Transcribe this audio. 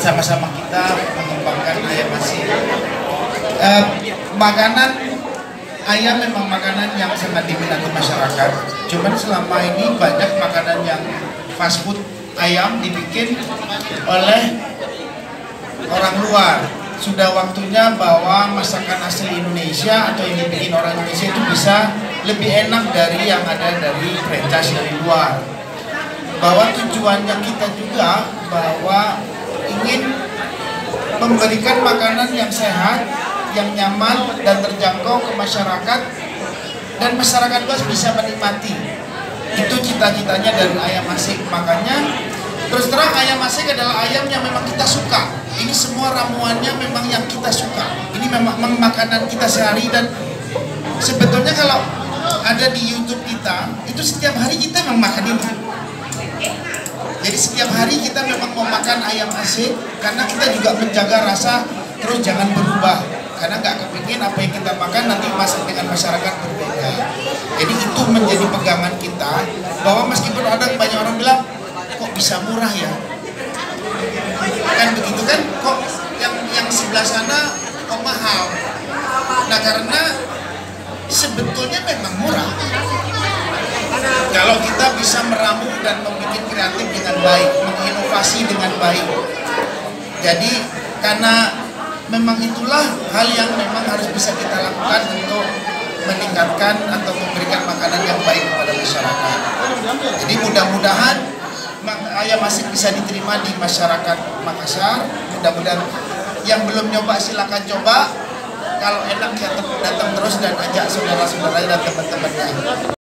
bersama-sama kita mengembangkan ayam asin. Makanan ayam memang makanan yang sangat diminati masyarakat. Cuman selama ini banyak makanan yang fast food ayam dibikin oleh orang luar. Sudah waktunya bahwa masakan asli Indonesia atau yang dibikin orang Indonesia itu bisa lebih enak dari yang ada dari franchise dari luar. Bahwa tujuannya kita juga bahwa ingin memberikan makanan yang sehat, yang nyaman dan terjangkau ke masyarakat, dan masyarakat luas bisa menikmati. Itu cita-citanya dari ayam asik. Makanya terus terang ayam asik adalah ayam yang memang kita suka. Ini semua ramuannya memang yang kita suka. Ini memang makanan kita sehari, dan sebetulnya kalau ada di YouTube kita, itu setiap hari kita memang makan ini. Jadi setiap hari kita memang mau makan ayam asik, karena kita juga menjaga rasa terus jangan berubah. Karena nggak kepingin apa yang kita makan nanti masak dengan masyarakat berbeda. Jadi itu menjadi pegangan kita, bahwa meskipun ada banyak orang bilang, kok bisa murah ya? Kan begitu kan, kok yang sebelah sana kok mahal? Nah, karena sebetulnya memang murah kalau kita bisa meramu dan membuat kreatif dengan baik, menginovasi dengan baik. Jadi karena memang itulah hal yang memang harus bisa kita lakukan untuk meningkatkan atau memberikan makanan yang baik kepada masyarakat. Jadi mudah-mudahan ayam asik bisa diterima di masyarakat Makassar. Mudah-mudahan yang belum nyoba silakan coba. Kalau enak ya datang terus dan ajak saudara-saudara dan teman-temannya.